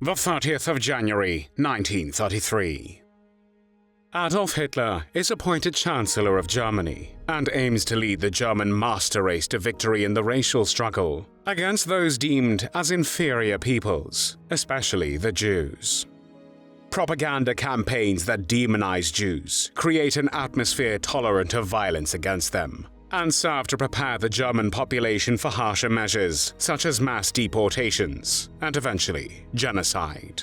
The 30th of January, 1933. Adolf Hitler is appointed Chancellor of Germany and aims to lead the German master race to victory in the racial struggle against those deemed as inferior peoples, especially the Jews. Propaganda campaigns that demonize Jews create an atmosphere tolerant of violence against them and serve to prepare the German population for harsher measures such as mass deportations and eventually genocide.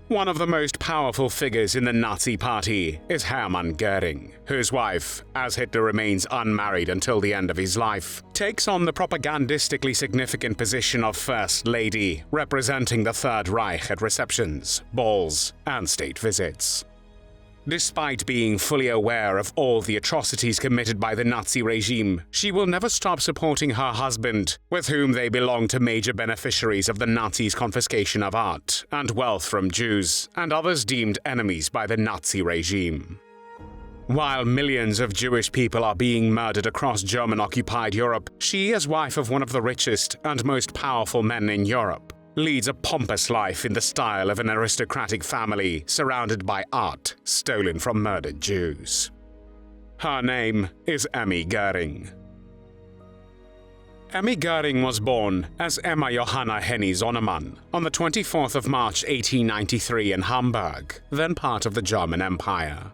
One of the most powerful figures in the Nazi Party is Hermann Göring, whose wife, as Hitler remains unmarried until the end of his life, takes on the propagandistically significant position of First Lady, representing the Third Reich at receptions, balls, and state visits. Despite being fully aware of all the atrocities committed by the Nazi regime, she will never stop supporting her husband, with whom they belong to major beneficiaries of the Nazis' confiscation of art and wealth from Jews and others deemed enemies by the Nazi regime. While millions of Jewish people are being murdered across German-occupied Europe, she, as wife of one of the richest and most powerful men in Europe, leads a pompous life in the style of an aristocratic family surrounded by art stolen from murdered Jews. Her name is Emmy Göring. Emmy Göring was born as Emma Johanna Henny Sonnemann on the 24th of March 1893 in Hamburg, then part of the German Empire.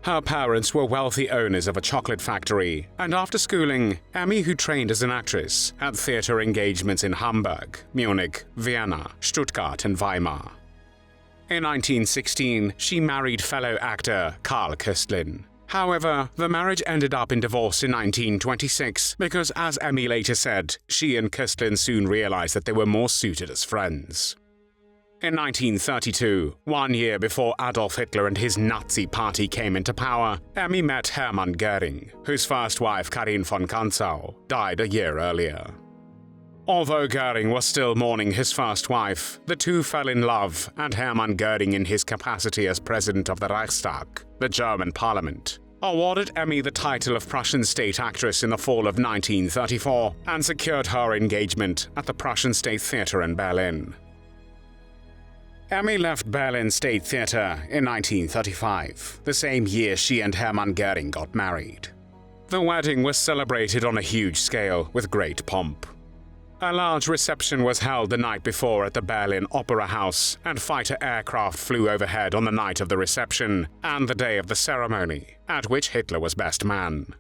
Her parents were wealthy owners of a chocolate factory, and after schooling, Emmy, who trained as an actress, had theater engagements in Hamburg, Munich, Vienna, Stuttgart, and Weimar. In 1916, she married fellow actor Karl Köstlin. However, the marriage ended up in divorce in 1926 because, as Emmy later said, she and Köstlin soon realized that they were more suited as friends. In 1932, 1 year before Adolf Hitler and his Nazi party came into power, Emmy met Hermann Göring, whose first wife, Karin von Kanzau, died a year earlier. Although Göring was still mourning his first wife, the two fell in love, and Hermann Göring, in his capacity as president of the Reichstag, the German parliament, awarded Emmy the title of Prussian state actress in the fall of 1934 and secured her engagement at the Prussian State Theatre in Berlin. Emmy left Berlin State Theatre in 1935, the same year she and Hermann Göring got married. The wedding was celebrated on a huge scale with great pomp. A large reception was held the night before at the Berlin Opera House, and fighter aircraft flew overhead on the night of the reception and the day of the ceremony, at which Hitler was best man.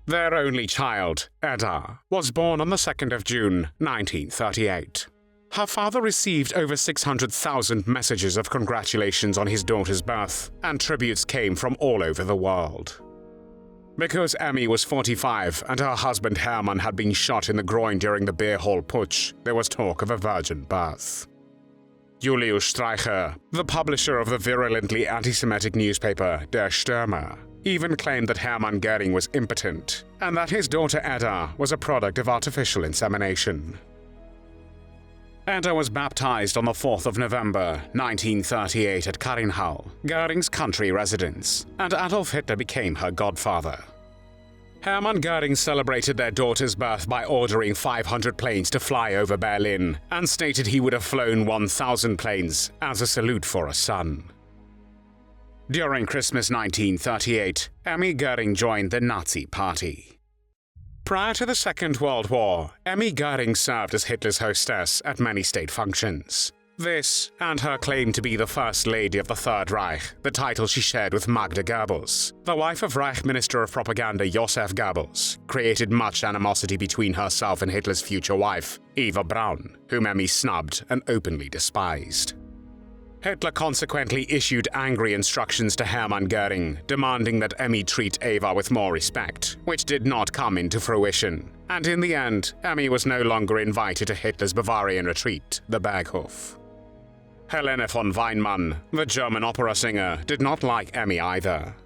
Their only child, Edda, was born on the 2nd of June, 1938. Her father received over 600,000 messages of congratulations on his daughter's birth, and tributes came from all over the world. Because Emmy was 45 and her husband Hermann had been shot in the groin during the beer hall putsch, there was talk of a virgin birth. Julius Streicher, the publisher of the virulently anti-Semitic newspaper Der Stürmer, even claimed that Hermann Göring was impotent and that his daughter Edda was a product of artificial insemination. Edda was baptized on the 4th of November, 1938 at Carinhall, Göring's country residence, and Adolf Hitler became her godfather. Hermann Göring celebrated their daughter's birth by ordering 500 planes to fly over Berlin and stated he would have flown 1,000 planes as a salute for a son. During Christmas 1938, Emmy Göring joined the Nazi Party. Prior to the Second World War, Emmy Göring served as Hitler's hostess at many state functions. This, and her claim to be the First Lady of the Third Reich, the title she shared with Magda Goebbels, the wife of Reich Minister of Propaganda Josef Goebbels, created much animosity between herself and Hitler's future wife, Eva Braun, whom Emmy snubbed and openly despised. Hitler consequently issued angry instructions to Hermann Göring, demanding that Emmy treat Eva with more respect, which did not come into fruition, and in the end, Emmy was no longer invited to Hitler's Bavarian retreat, the Berghof. Helene von Weinmann, the German opera singer, did not like Emmy either.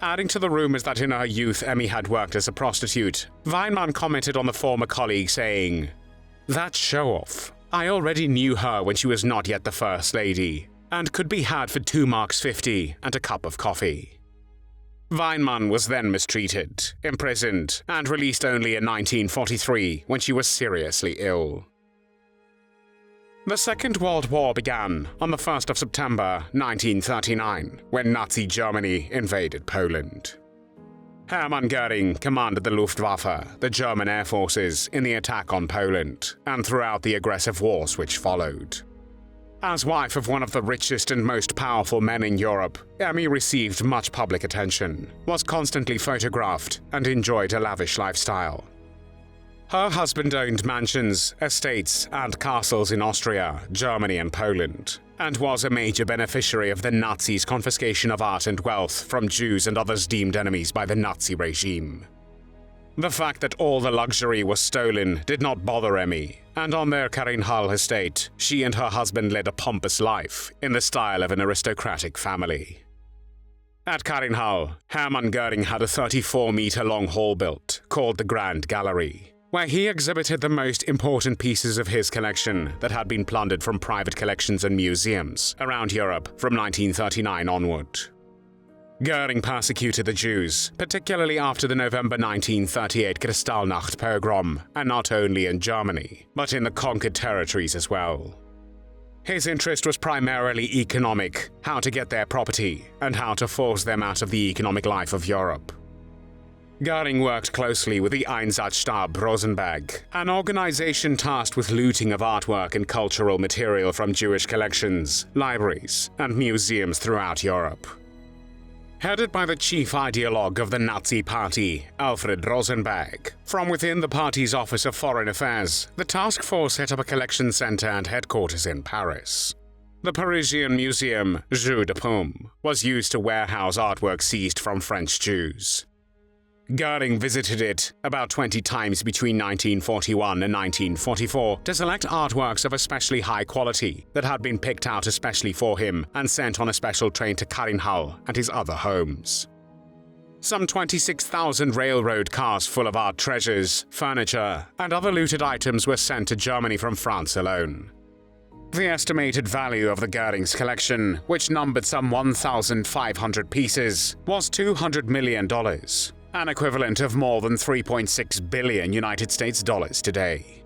Adding to the rumors that in her youth Emmy had worked as a prostitute, Weinmann commented on the former colleague saying, "That show-off. I already knew her when she was not yet the First Lady, and could be had for 2 marks 50 and a cup of coffee." Weinmann was then mistreated, imprisoned, and released only in 1943 when she was seriously ill. The Second World War began on the 1st of September 1939, when Nazi Germany invaded Poland. Hermann Göring commanded the Luftwaffe, the German air forces, in the attack on Poland, and throughout the aggressive wars which followed. As wife of one of the richest and most powerful men in Europe, Emmy received much public attention, was constantly photographed, and enjoyed a lavish lifestyle. Her husband owned mansions, estates, and castles in Austria, Germany, and Poland, and was a major beneficiary of the Nazis' confiscation of art and wealth from Jews and others deemed enemies by the Nazi regime. The fact that all the luxury was stolen did not bother Emmy, and on their Carinhall estate, she and her husband led a pompous life in the style of an aristocratic family. At Carinhall, Hermann Göring had a 34-meter-long hall built, called the Grand Gallery, where he exhibited the most important pieces of his collection that had been plundered from private collections and museums around Europe from 1939 onward. Göring persecuted the Jews, particularly after the November 1938 Kristallnacht pogrom, and not only in Germany, but in the conquered territories as well. His interest was primarily economic, how to get their property, and how to force them out of the economic life of Europe. Göring worked closely with the Einsatzstab Rosenberg, an organization tasked with looting of artwork and cultural material from Jewish collections, libraries, and museums throughout Europe. Headed by the chief ideologue of the Nazi Party, Alfred Rosenberg, from within the party's Office of Foreign Affairs, the task force set up a collection center and headquarters in Paris. The Parisian museum, Jeu de Paume, was used to warehouse artwork seized from French Jews. Göring visited it about 20 times between 1941 and 1944 to select artworks of especially high quality that had been picked out especially for him and sent on a special train to Carinhall and his other homes. Some 26,000 railroad cars full of art treasures, furniture, and other looted items were sent to Germany from France alone. The estimated value of the Göring's collection, which numbered some 1,500 pieces, was $200 million. An equivalent of more than 3.6 billion United States dollars today.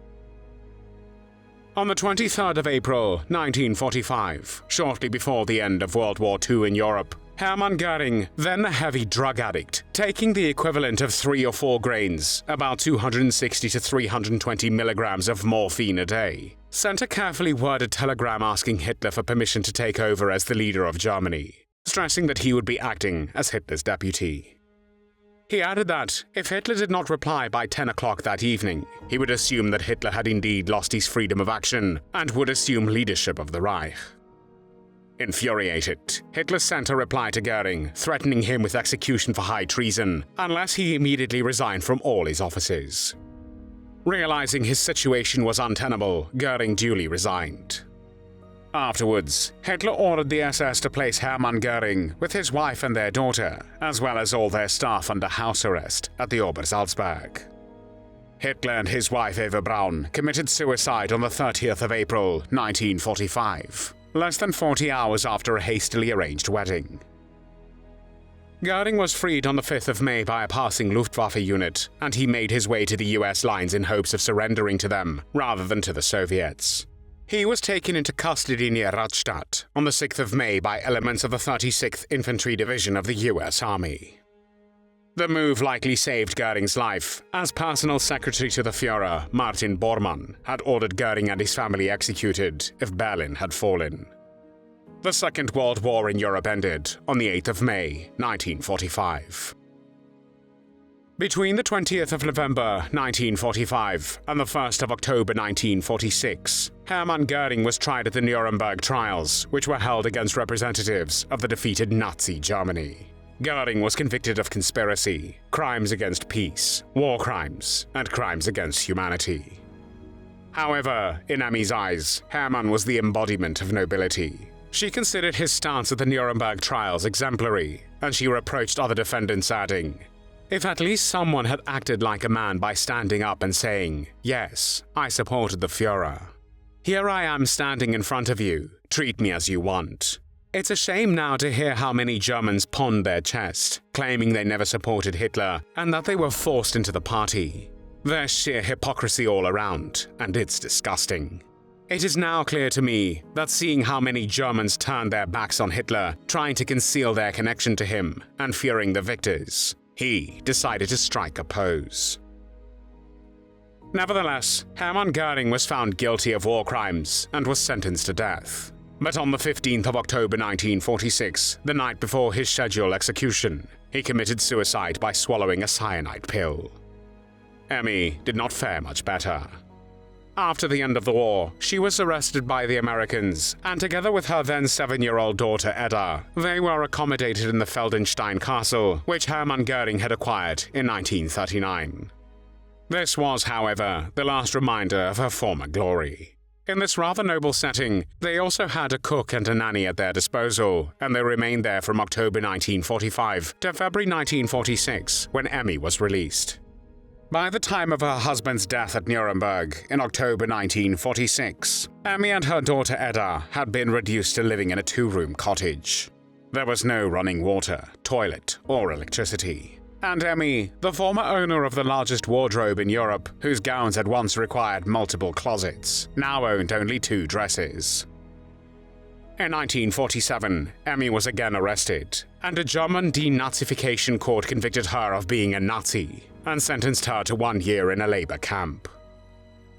On the 23rd of April, 1945, shortly before the end of World War II in Europe, Hermann Göring, then a heavy drug addict, taking the equivalent of 3 or 4 grains, about 260 to 320 milligrams of morphine a day, sent a carefully worded telegram asking Hitler for permission to take over as the leader of Germany, stressing that he would be acting as Hitler's deputy. He added that, if Hitler did not reply by 10 o'clock that evening, he would assume that Hitler had indeed lost his freedom of action and would assume leadership of the Reich. Infuriated, Hitler sent a reply to Göring, threatening him with execution for high treason unless he immediately resigned from all his offices. Realizing his situation was untenable, Göring duly resigned. Afterwards, Hitler ordered the SS to place Hermann Göring with his wife and their daughter, as well as all their staff under house arrest at the Obersalzberg. Hitler and his wife Eva Braun committed suicide on the 30th of April, 1945, less than 40 hours after a hastily arranged wedding. Göring was freed on the 5th of May by a passing Luftwaffe unit, and he made his way to the US lines in hopes of surrendering to them rather than to the Soviets. He was taken into custody near Rastatt on the 6th of May by elements of the 36th Infantry Division of the US Army. The move likely saved Göring's life, as personal secretary to the Führer, Martin Bormann, had ordered Göring and his family executed if Berlin had fallen. The Second World War in Europe ended on the 8th of May, 1945. Between the 20th of November 1945 and the 1st of October 1946, Hermann Göring was tried at the Nuremberg Trials, which were held against representatives of the defeated Nazi Germany. Göring was convicted of conspiracy, crimes against peace, war crimes, and crimes against humanity. However, in Emmy's eyes, Hermann was the embodiment of nobility. She considered his stance at the Nuremberg Trials exemplary, and she reproached other defendants, adding, "If at least someone had acted like a man by standing up and saying, 'Yes, I supported the Führer. Here I am standing in front of you, treat me as you want.' It's a shame now to hear how many Germans pawned their chest, claiming they never supported Hitler and that they were forced into the party. There's sheer hypocrisy all around, and it's disgusting." It is now clear to me that seeing how many Germans turned their backs on Hitler, trying to conceal their connection to him and fearing the victors, he decided to strike a pose. Nevertheless, Hermann Göring was found guilty of war crimes and was sentenced to death. But on the 15th of October 1946, the night before his scheduled execution, he committed suicide by swallowing a cyanide pill. Emmy did not fare much better. After the end of the war, she was arrested by the Americans, and together with her then 7-year-old daughter Edda, they were accommodated in the Feldenstein Castle, which Hermann Göring had acquired in 1939. This was, however, the last reminder of her former glory. In this rather noble setting, they also had a cook and a nanny at their disposal, and they remained there from October 1945 to February 1946, when Emmy was released. By the time of her husband's death at Nuremberg in October 1946, Emmy and her daughter Edda had been reduced to living in a 2-room cottage. There was no running water, toilet, or electricity. And Emmy, the former owner of the largest wardrobe in Europe, whose gowns had once required multiple closets, now owned only 2 dresses. In 1947, Emmy was again arrested, and a German denazification court convicted her of being a Nazi and sentenced her to 1 year in a labor camp.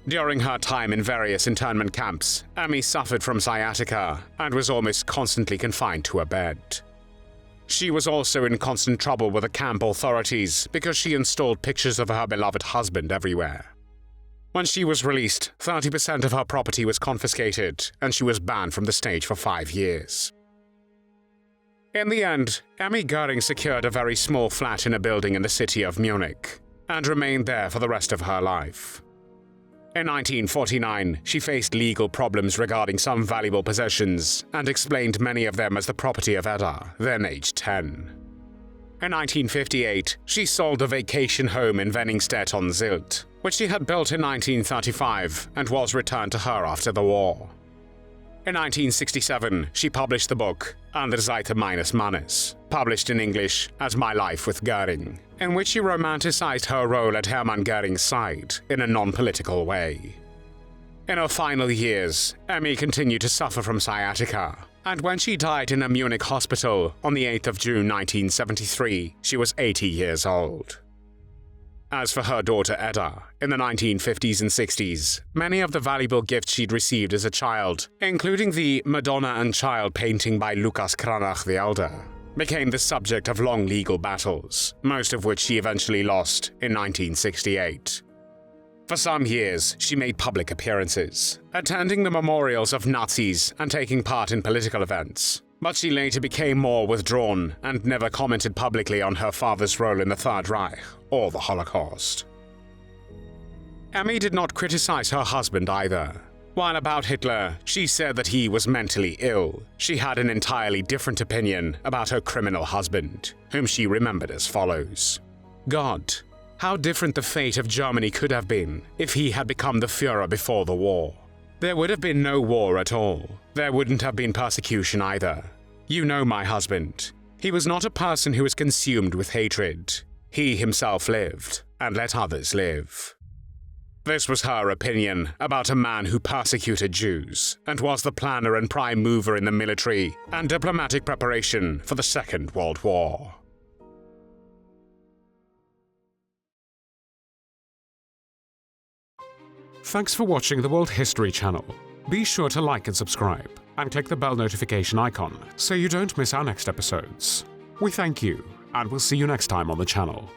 During her time in various internment camps, Emmy suffered from sciatica and was almost constantly confined to a bed. She was also in constant trouble with the camp authorities because she installed pictures of her beloved husband everywhere. When she was released, 30% of her property was confiscated, and she was banned from the stage for 5 years. In the end, Emmy Göring secured a very small flat in a building in the city of Munich, and remained there for the rest of her life. In 1949, she faced legal problems regarding some valuable possessions and explained many of them as the property of Edda, then aged 10. In 1958, she sold a vacation home in Wenningstedt on Sylt, which she had built in 1935 and was returned to her after the war. In 1967, she published the book Andere Seite meines Mannes, published in English as My Life with Göring, in which she romanticized her role at Hermann Göring's side in a non-political way. In her final years, Emmy continued to suffer from sciatica, and when she died in a Munich hospital on the 8th of June 1973, she was 80 years old. As for her daughter Edda, in the 1950s and 60s, many of the valuable gifts she'd received as a child, including the Madonna and Child painting by Lucas Cranach the Elder, became the subject of long legal battles, most of which she eventually lost in 1968. For some years, she made public appearances, attending the memorials of Nazis and taking part in political events. But she later became more withdrawn and never commented publicly on her father's role in the Third Reich or the Holocaust. Emmy did not criticize her husband either. While about Hitler, she said that he was mentally ill. She had an entirely different opinion about her criminal husband, whom she remembered as follows. God, how different the fate of Germany could have been if he had become the Führer before the war. There would have been no war at all. There wouldn't have been persecution either. You know my husband. He was not a person who was consumed with hatred. He himself lived, and let others live. This was her opinion about a man who persecuted Jews, and was the planner and prime mover in the military and diplomatic preparation for the Second World War. Thanks for watching the World History channel. Be sure to like and subscribe, and click the bell notification icon so you don't miss our next episodes. We thank you, and we'll see you next time on the channel.